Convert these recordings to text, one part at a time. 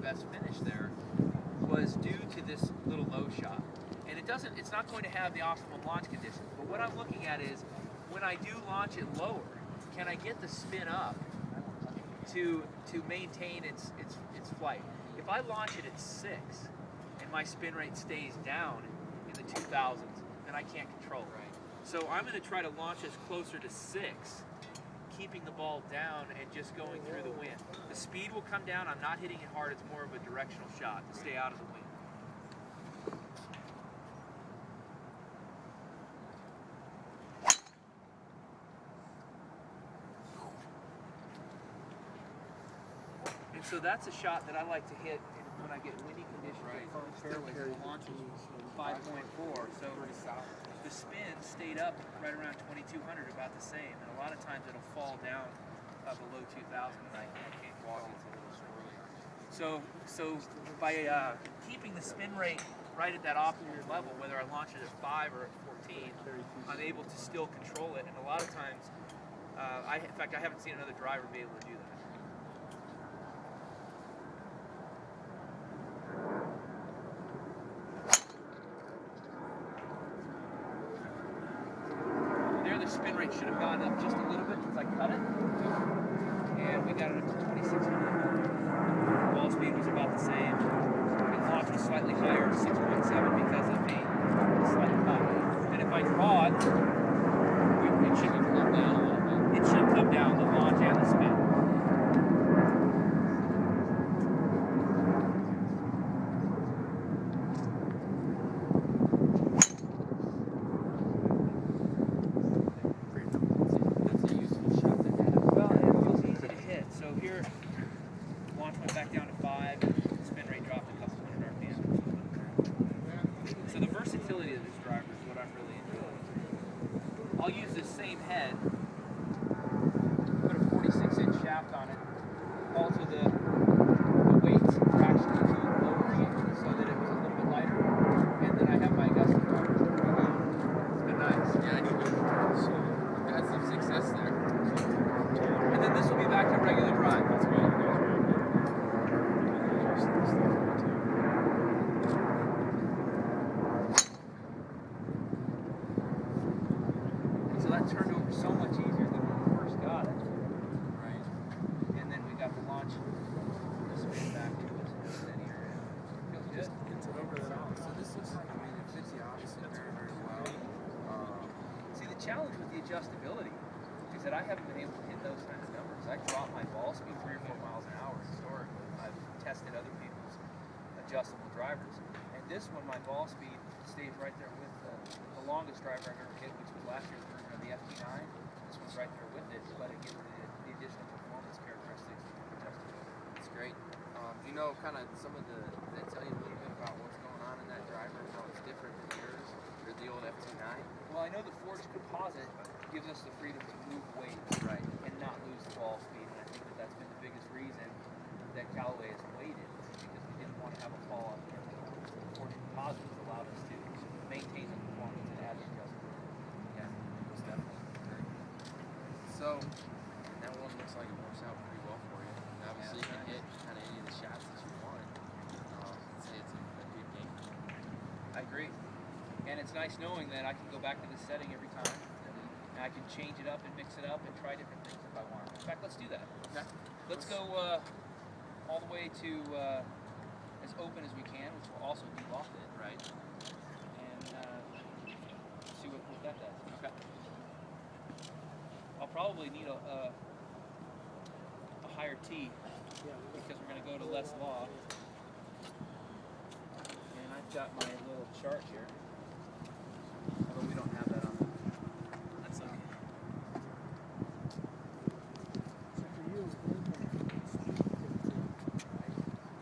best finish there was due to this little low shot. And it's not going to have the optimal launch conditions. But what I'm looking at is, when I do launch it lower, can I get the spin up to maintain its flight? If I launch it at 6 and my spin rate stays down in the 2000s, then I can't control it. Right. So I'm going to try to launch this closer to 6, keeping the ball down and just going through the wind. The speed will come down. I'm not hitting it hard. It's more of a directional shot to stay out of the wind. And so that's a shot that I like to hit when I get windy conditions. Right. Firm fairways. The launch was 5.4, so the spin stayed up right around 2200, about the same. And a lot of times it'll fall down below 2000, and I can't walk it. So by keeping the spin rate right at that optimal level, whether I launch it at 5 or at 14, I'm able to still control it. And a lot of times, in fact, I haven't seen another driver be able to do that. Spin rate should have gone up just a little bit since I cut it, and we got it up to 2600. Ball speed was about the same. The launch was slightly higher, 6.7, because of the slight cut. And if I draw it, it should have come down a little bit. It should come down, the launch and the spin. I'll use this same head, put a 46-inch shaft on it, alter the weight fraction to lowering it so that it was a little bit lighter, and then I have my Augusta driver. It's been nice. Yeah, so you've had some success there. And then this will be back to regular drive. That's right. So that turned over so much easier than when we first got it. Right. And then we got the launch spin back to us steadier. Feels good. It's over that out. So this is, I mean, it fits you obviously very, very well. See, the challenge with the adjustability is that I haven't been able to hit those kinds of numbers. I drop my ball speed 3 or 4 miles an hour historically. I've tested other people's adjustable drivers. And this one, my ball speed stays right there with the longest driver I've ever hit, which was last year's version of the FT9. This one's right there with it, but it gives the additional performance characteristics of adjustability. It's great. Do you know kind of some of the, did they tell you a little bit about what's going on in that driver and how it's different from yours, or the old FT9? Well, I know the forged composite gives us the freedom to move weight, right, and not lose the ball speed, and I think that that's been the biggest reason that Callaway has waited, because we didn't want to have a fall on the forged composite has allowed us to maintain the performance and add the adjustability. Yeah, most definitely. Great. So, that one looks like it works out pretty well for you. And obviously, you can hit kind of any of the shots that you want. I'd say it's a good game. I agree. And it's nice knowing that I can go back to this setting every time, and I can change it up and mix it up and try different things if I want. In fact, let's do that. Okay. Let's go all the way to as open as we can, which will also be lofted, right? And see what that does. Okay. I'll probably need a higher tee because we're going to go to less loft. And I've got my little chart here. Although we don't have that on the... That's okay. So for you,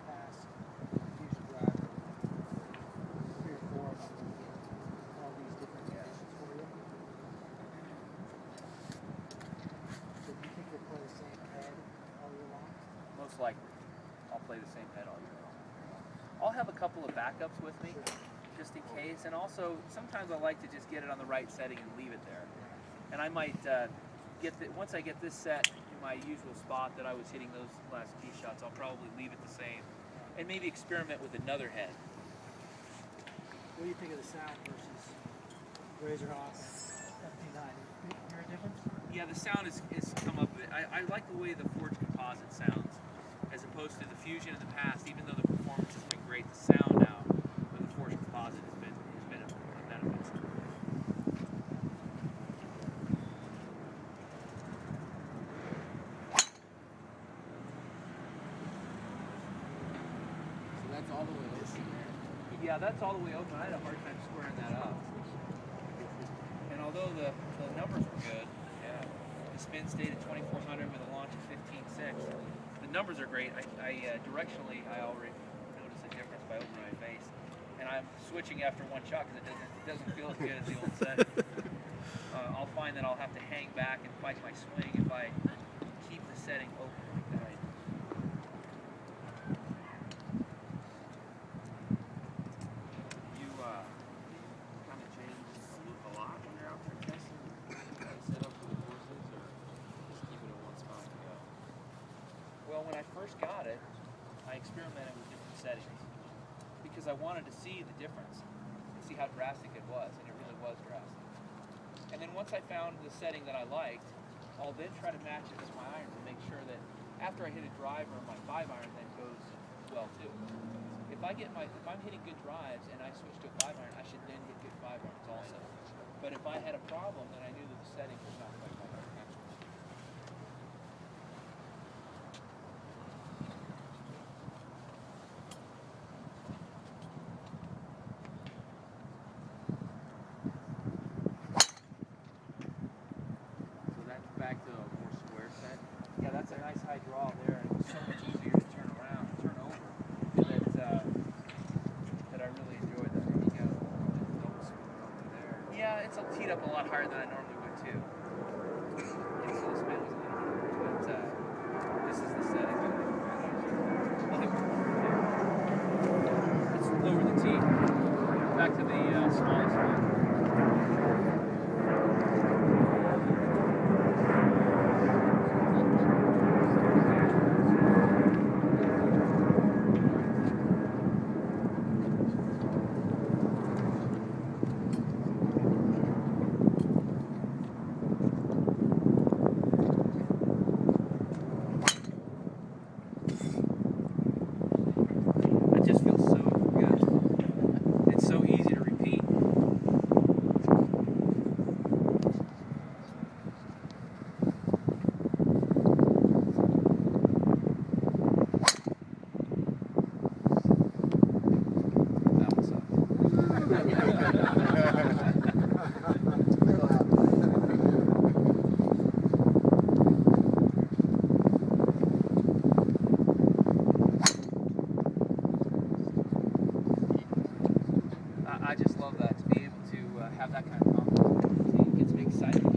pass, use your driver, 3 or 4 of them, all these different conditions for you. So do you think you'll play the same head all year long? Most likely. I'll play the same head all year long. I'll have a couple of backups with me. Just in case, and also sometimes I like to just get it on the right setting and leave it there. And I might once I get this set in my usual spot that I was hitting those last tee shots, I'll probably leave it the same and maybe experiment with another head. What do you think of the sound versus Razorhawk FP9? Hear a difference? Yeah, the sound is come up with it. I like the way the forged composite sounds, as opposed to the Fusion in the past. Even though the performance has been great, the sound now with the forged composite has been a benefit. So that's all the way open there. Yeah, that's all the way open. I had a hard time squaring that up. And although the numbers were good, yeah, the spin stayed at 2400 with a launch of 15.6. The numbers are great. Directionally, I already noticed a difference by opening my face. And I'm switching after one shot because it doesn't feel as good as the old setting. I'll find that I'll have to hang back and fight my swing if I keep the setting open like that. You kind of change a lot when you're out there testing? Set up for the courses, or just keep it in one spot and go? Well, when I first got it, I experimented with different settings because I wanted to see the difference and see how drastic it was, and it really was drastic. And then once I found the setting that I liked, I'll then try to match it with my iron to make sure that after I hit a driver, my 5-iron then goes well too. If I'm hitting good drives and I switch to a 5-iron, I should then hit good 5-irons also. But if I had a problem, then I knew that the setting was not quite my match. So that's back to a more square set. Yeah, that's a nice high draw there, and it was so much easier to turn over, that I really enjoyed that. You got a double swing over there. Yeah, it's teed up a lot higher than I normally would too. Yeah, so the spin was a little bit, but this is the setting. Let's lower the tee. Back to the smallest one. It just feels so good. It's so easy to repeat. That one I just love that, to be able to have that kind of confidence. It gets me excited.